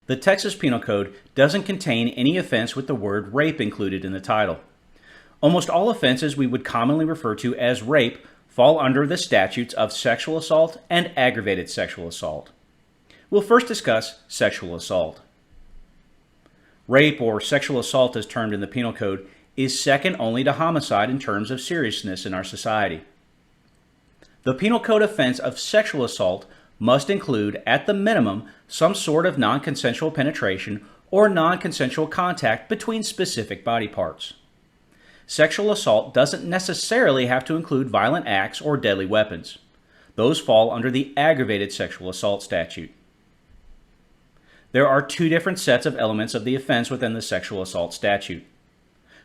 The Texas Penal Code doesn't contain any offense with the word rape included in the title. Almost all offenses we would commonly refer to as rape fall under the statutes of sexual assault and aggravated sexual assault. We'll first discuss sexual assault. Rape, or sexual assault as termed in the Penal Code, is second only to homicide in terms of seriousness in our society. The Penal Code offense of sexual assault must include, at the minimum, some sort of non-consensual penetration or non-consensual contact between specific body parts. Sexual assault doesn't necessarily have to include violent acts or deadly weapons. Those fall under the aggravated sexual assault statute. There are two different sets of elements of the offense within the sexual assault statute.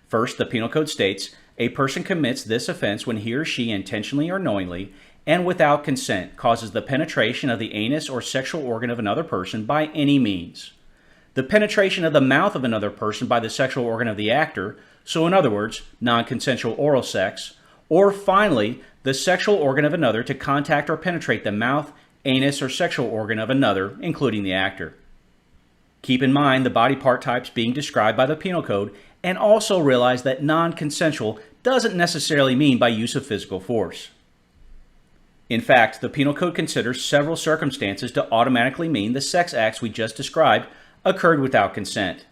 First, the Penal Code states, a person commits this offense when he or she intentionally or knowingly and without consent causes the penetration of the anus or sexual organ of another person by any means. The penetration of the mouth of another person by the sexual organ of the actor, so in other words, non-consensual oral sex, or finally, the sexual organ of another to contact or penetrate the mouth, anus, or sexual organ of another, including the actor. Keep in mind the body part types being described by the Penal Code, and also realize that non-consensual doesn't necessarily mean by use of physical force. In fact, the Penal Code considers several circumstances to automatically mean the sex acts we just described occurred without consent.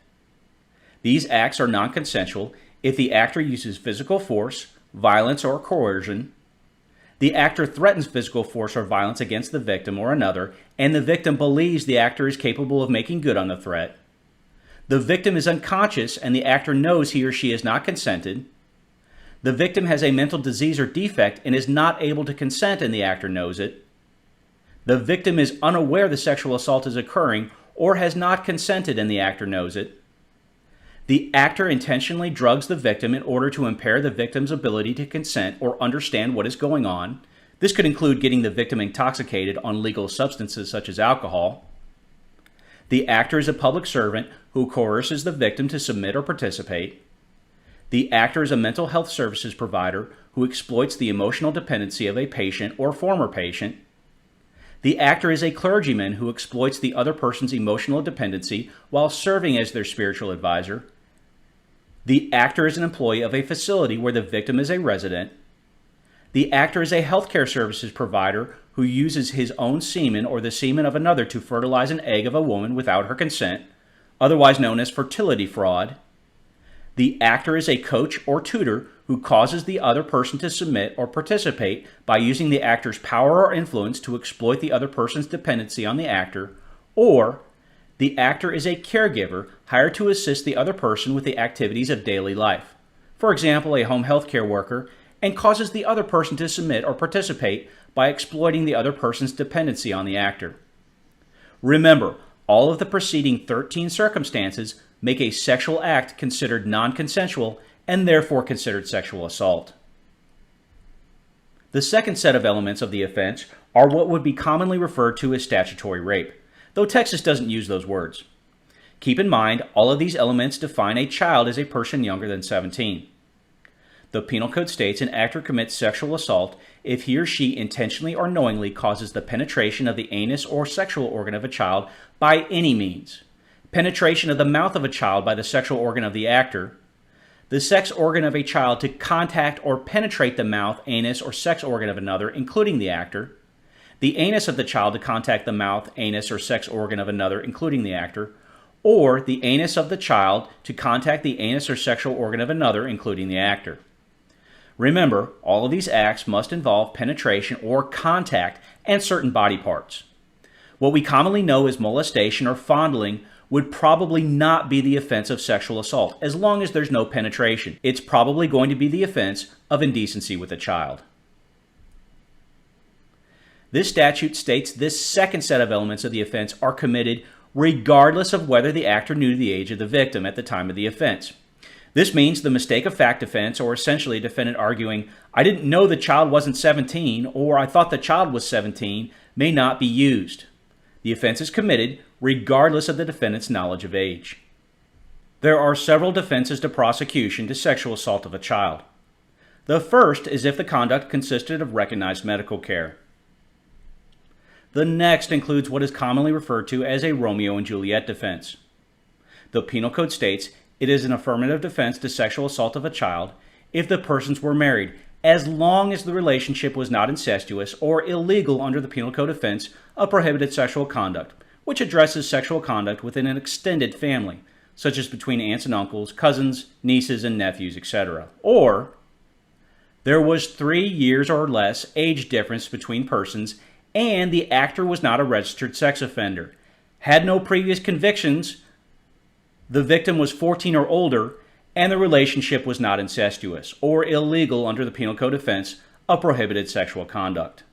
These acts are non-consensual if the actor uses physical force, violence, or coercion, the actor threatens physical force or violence against the victim or another, and the victim believes the actor is capable of making good on the threat, the victim is unconscious and the actor knows he or she has not consented, the victim has a mental disease or defect and is not able to consent and the actor knows it, the victim is unaware the sexual assault is occurring or has not consented and the actor knows it, the actor intentionally drugs the victim in order to impair the victim's ability to consent or understand what is going on. This could include getting the victim intoxicated on legal substances such as alcohol. The actor is a public servant who coerces the victim to submit or participate. The actor is a mental health services provider who exploits the emotional dependency of a patient or former patient. The actor is a clergyman who exploits the other person's emotional dependency while serving as their spiritual advisor. The actor is an employee of a facility where the victim is a resident. The actor is a healthcare services provider who uses his own semen or the semen of another to fertilize an egg of a woman without her consent, otherwise known as fertility fraud. The actor is a coach or tutor who causes the other person to submit or participate by using the actor's power or influence to exploit the other person's dependency on the actor, or the actor is a caregiver hired to assist the other person with the activities of daily life, for example, a home health care worker, and causes the other person to submit or participate by exploiting the other person's dependency on the actor. Remember, all of the preceding 13 circumstances make a sexual act considered non-consensual and therefore considered sexual assault. The second set of elements of the offense are what would be commonly referred to as statutory rape, though Texas doesn't use those words. Keep in mind, all of these elements define a child as a person younger than 17. The Penal Code states an actor commits sexual assault if he or she intentionally or knowingly causes the penetration of the anus or sexual organ of a child by any means, penetration of the mouth of a child by the sexual organ of the actor, the sex organ of a child to contact or penetrate the mouth, anus, or sex organ of another, including the actor, the anus of the child to contact the mouth, anus, or sex organ of another, including the actor, or the anus of the child to contact the anus or sexual organ of another, including the actor. Remember, all of these acts must involve penetration or contact and certain body parts. What we commonly know as molestation or fondling would probably not be the offense of sexual assault as long as there's no penetration. It's probably going to be the offense of indecency with a child. This statute states this second set of elements of the offense are committed regardless of whether the actor knew the age of the victim at the time of the offense. This means the mistake of fact offense, or essentially a defendant arguing, I didn't know the child wasn't 17, or I thought the child was 17, may not be used. The offense is committed regardless of the defendant's knowledge of age. There are several defenses to prosecution to sexual assault of a child. The first is if the conduct consisted of recognized medical care. The next includes what is commonly referred to as a Romeo and Juliet defense. The Penal Code states it is an affirmative defense to sexual assault of a child if the persons were married, as long as the relationship was not incestuous or illegal under the Penal Code offense of prohibited sexual conduct, which addresses sexual conduct within an extended family, such as between aunts and uncles, cousins, nieces and nephews, etc. Or there was 3 years or less age difference between persons and the actor was not a registered sex offender, had no previous convictions, the victim was 14 or older, and the relationship was not incestuous or illegal under the Penal Code offense of prohibited sexual conduct.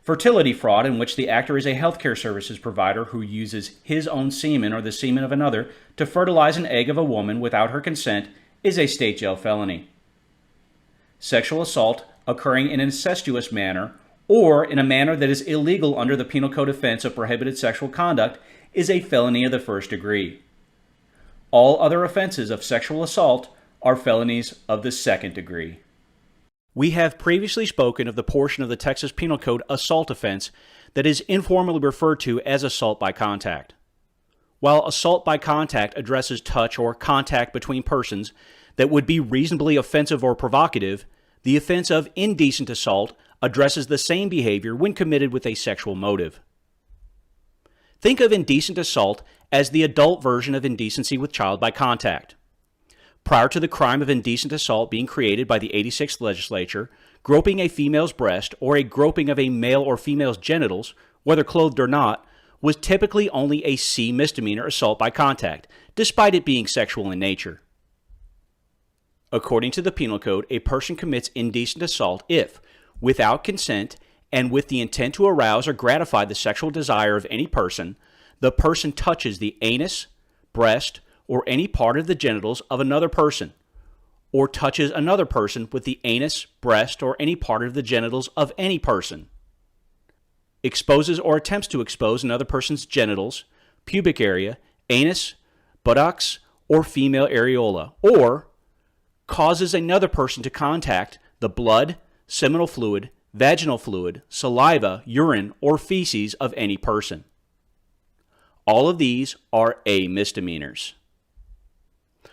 Fertility fraud, in which the actor is a healthcare services provider who uses his own semen or the semen of another to fertilize an egg of a woman without her consent, is a state jail felony. Sexual assault occurring in an incestuous manner or in a manner that is illegal under the Penal Code offense of prohibited sexual conduct is a felony of the first degree. All other offenses of sexual assault are felonies of the second degree. We have previously spoken of the portion of the Texas Penal Code assault offense that is informally referred to as assault by contact. While assault by contact addresses touch or contact between persons that would be reasonably offensive or provocative, the offense of indecent assault addresses the same behavior when committed with a sexual motive. Think of indecent assault as the adult version of indecency with child by contact. Prior to the crime of indecent assault being created by the 86th legislature, groping a female's breast or a groping of a male or female's genitals, whether clothed or not, was typically only a C misdemeanor assault by contact, despite it being sexual in nature. According to the Penal Code, a person commits indecent assault if, without consent and with the intent to arouse or gratify the sexual desire of any person, the person touches the anus, breast, or any part of the genitals of another person, or touches another person with the anus, breast, or any part of the genitals of any person, exposes or attempts to expose another person's genitals, pubic area, anus, buttocks, or female areola, or causes another person to contact the blood, seminal fluid, vaginal fluid, saliva, urine, or feces of any person. All of these are A misdemeanors.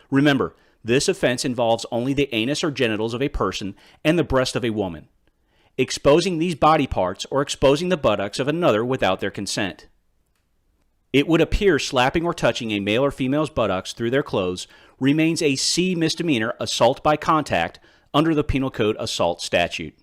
Remember, this offense involves only the anus or genitals of a person and the breast of a woman, exposing these body parts or exposing the buttocks of another without their consent. It would appear slapping or touching a male or female's buttocks through their clothes remains a C misdemeanor assault by contact under the Penal Code assault statute.